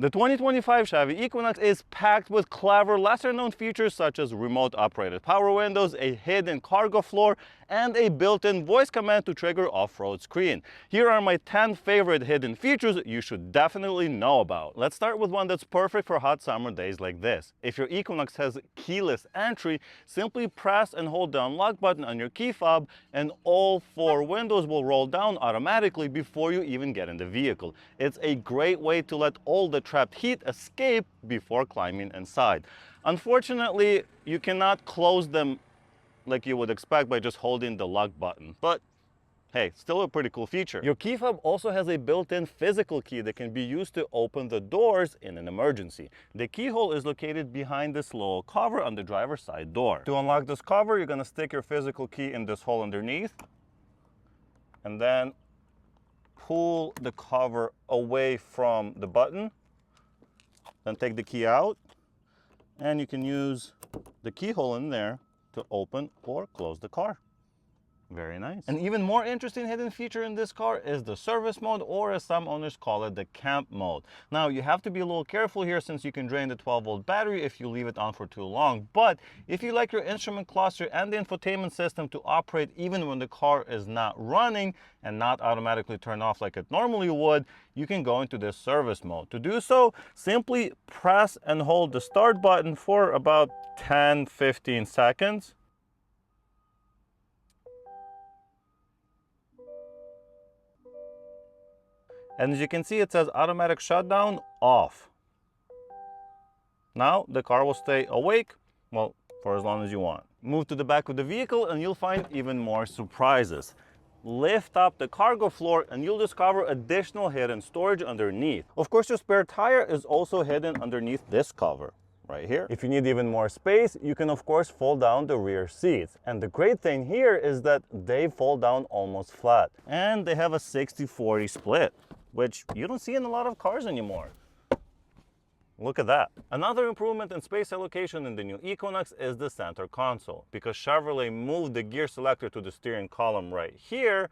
The 2025 Chevy Equinox is packed with clever, lesser-known features such as remote-operated power windows, a hidden cargo floor, and a built-in voice command to trigger off-road screen. Here are my 10 favorite hidden features you should definitely know about. Let's start with one that's perfect for hot summer days like this. If your Equinox has keyless entry, simply press and hold the unlock button on your key fob and all 4 windows will roll down automatically before you even get in the vehicle. It's a great way to let all the trapped heat escape before climbing inside. Unfortunately, you cannot close them like you would expect by just holding the lock button, but hey, still a pretty cool feature. Your key fob also has a built-in physical key that can be used to open the doors in an emergency. The keyhole is located behind this little cover on the driver's side door. To unlock this cover, you're gonna stick your physical key in this hole underneath and then pull the cover away from the button. Then take the key out and you can use the keyhole in there to open or close the car. Very nice. An even more interesting hidden feature in this car is the service mode, or as some owners call it, the camp mode. Now, you have to be a little careful here since you can drain the 12-volt battery if you leave it on for too long. But if you like your instrument cluster and the infotainment system to operate even when the car is not running and not automatically turn off like it normally would, you can go into this service mode. To do so, simply press and hold the start button for about 10-15 seconds. And as you can see, it says automatic shutdown off. Now the car will stay awake, well, for as long as you want. Move to the back of the vehicle and you'll find even more surprises. Lift up the cargo floor and you'll discover additional hidden storage underneath. Of course, your spare tire is also hidden underneath this cover right here. If you need even more space, you can of course fold down the rear seats. And the great thing here is that they fold down almost flat. And they have a 60-40 split, which you don't see in a lot of cars anymore. Look at that. Another improvement in space allocation in the new Equinox is the center console. Because Chevrolet moved the gear selector to the steering column right here,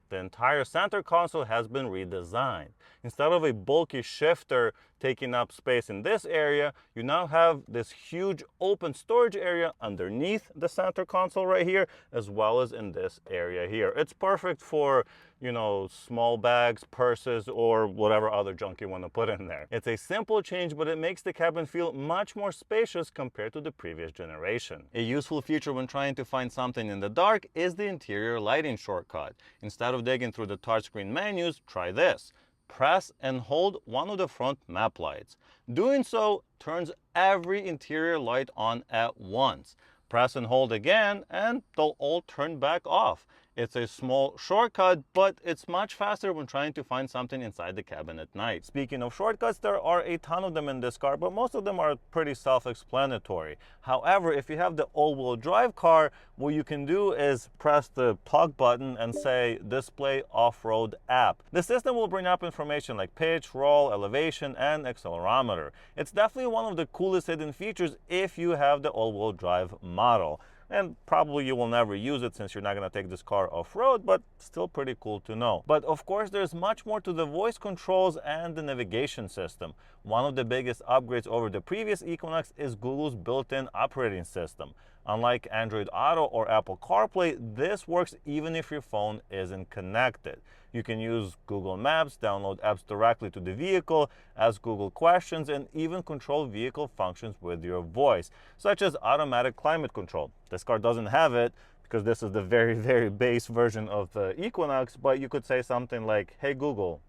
the entire center console has been redesigned. Instead of a bulky shifter taking up space in this area, you now have this huge open storage area underneath the center console right here, as well as in this area here. It's perfect for, you know, small bags, purses, or whatever other junk you want to put in there. It's a simple change, but it makes the cabin feel much more spacious compared to the previous generation. A useful feature when trying to find something in the dark is the interior lighting shortcut. Instead of digging through the touchscreen menus, try this. Press and hold one of the front map lights. Doing so turns every interior light on at once. Press and hold again and they'll all turn back off. It's a small shortcut, but it's much faster when trying to find something inside the cabin at night. Speaking of shortcuts, there are a ton of them in this car, but most of them are pretty self-explanatory. However, if you have the all-wheel drive car, what you can do is press the talk button and say display off-road app. The system will bring up information like pitch, roll, elevation, and accelerometer. It's definitely one of the coolest hidden features if you have the all-wheel drive model. And probably you will never use it since you're not going to take this car off-road, but still pretty cool to know. But of course, there's much more to the voice controls and the navigation system. One of the biggest upgrades over the previous Equinox is Google's built-in operating system. Unlike Android Auto or Apple CarPlay, this works even if your phone isn't connected. You can use Google Maps, download apps directly to the vehicle, ask Google questions, and even control vehicle functions with your voice, such as automatic climate control. This car doesn't have it because this is the very, very base version of the Equinox, but you could say something like, hey Google,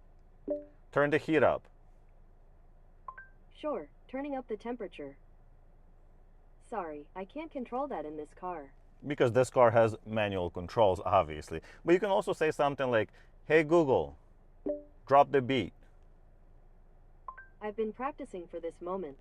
turn the heat up. Sure, turning up the temperature. Sorry, I can't control that in this car. Because this car has manual controls, obviously. But you can also say something like, hey Google, drop the beat. I've been practicing for this moment.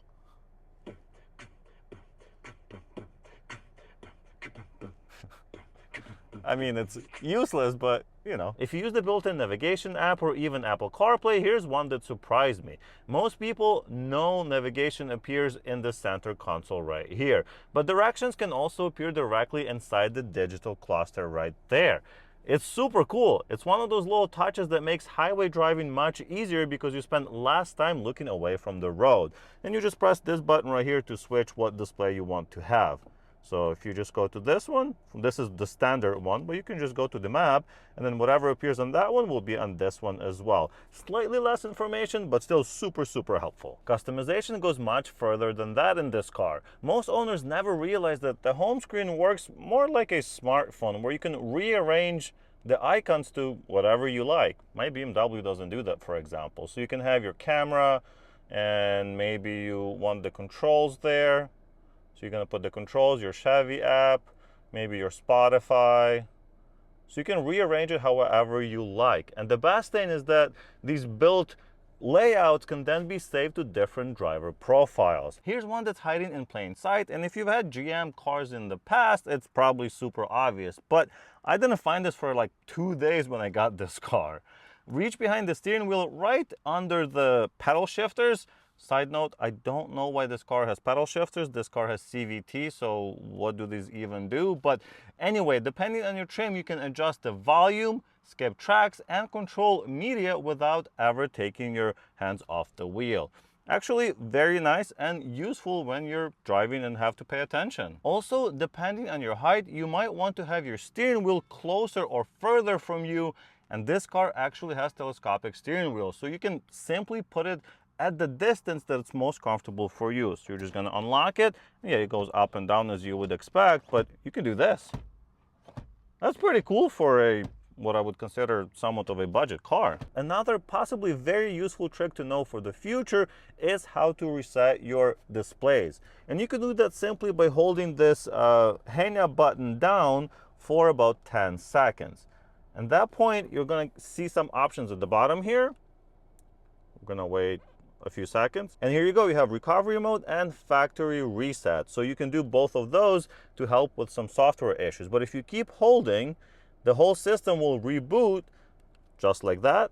I mean, it's useless, but you know. If you use the built-in navigation app or even Apple CarPlay, here's one that surprised me. Most people know navigation appears in the center console right here, but directions can also appear directly inside the digital cluster right there. It's super cool. It's one of those little touches that makes highway driving much easier because you spend less time looking away from the road. And you just press this button right here to switch what display you want to have. So if you just go to this one, this is the standard one, but you can just go to the map, and then whatever appears on that one will be on this one as well. Slightly less information, but still super, super helpful. Customization goes much further than that in this car. Most owners never realize that the home screen works more like a smartphone, where you can rearrange the icons to whatever you like. My BMW doesn't do that, for example. So you can have your camera, and maybe you want the controls there. So you're going to put the controls, your Chevy app, maybe your Spotify. So you can rearrange it however you like. And the best thing is that these built layouts can then be saved to different driver profiles. Here's one that's hiding in plain sight. And if you've had GM cars in the past, it's probably super obvious. But I didn't find this for like 2 days when I got this car. Reach behind the steering wheel right under the pedal shifters. Side note, I don't know why this car has pedal shifters. This car has CVT, so what do these even do? But anyway, depending on your trim, you can adjust the volume, skip tracks, and control media without ever taking your hands off the wheel. Actually, very nice and useful when you're driving and have to pay attention. Also, depending on your height, you might want to have your steering wheel closer or further from you. And this car actually has telescopic steering wheel, so you can simply put it at the distance that's most comfortable for you. So you're just gonna unlock it. Yeah, it goes up and down as you would expect, but you can do this. That's pretty cool for what I would consider somewhat of a budget car. Another possibly very useful trick to know for the future is how to reset your displays. And you can do that simply by holding this hang up button down for about 10 seconds. At that point, you're gonna see some options at the bottom here. We're gonna wait a few seconds, and here you go. You have recovery mode and factory reset, so you can do both of those to help with some software issues. But if you keep holding, the whole system will reboot just like that.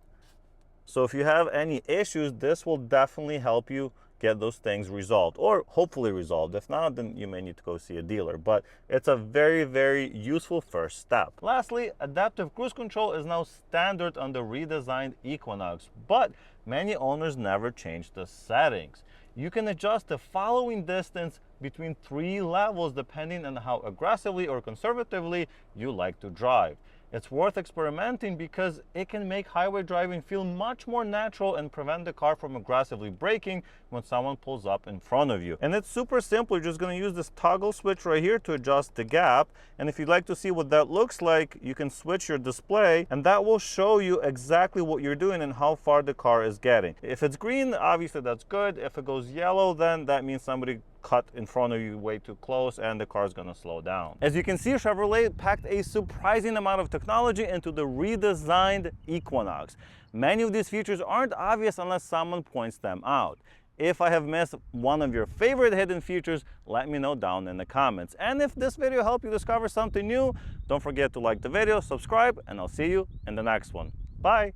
So if you have any issues, this will definitely help you get those things resolved, or hopefully resolved. If not, then you may need to go see a dealer, but it's a very, very useful first step. Lastly, adaptive cruise control is now standard on the redesigned Equinox, but many owners never change the settings. You can adjust the following distance between 3 levels depending on how aggressively or conservatively you like to drive. It's worth experimenting because it can make highway driving feel much more natural and prevent the car from aggressively braking when someone pulls up in front of you. And it's super simple. You're just going to use this toggle switch right here to adjust the gap. And if you'd like to see what that looks like, you can switch your display, and that will show you exactly what you're doing and how far the car is getting. If it's green, obviously that's good. If it goes yellow, then that means somebody cut in front of you way too close and the car is going to slow down. As you can see, Chevrolet packed a surprising amount of technology into the redesigned Equinox. Many of these features aren't obvious unless someone points them out. If I have missed one of your favorite hidden features, let me know down in the comments. And if this video helped you discover something new, don't forget to like the video, subscribe, and I'll see you in the next one. Bye!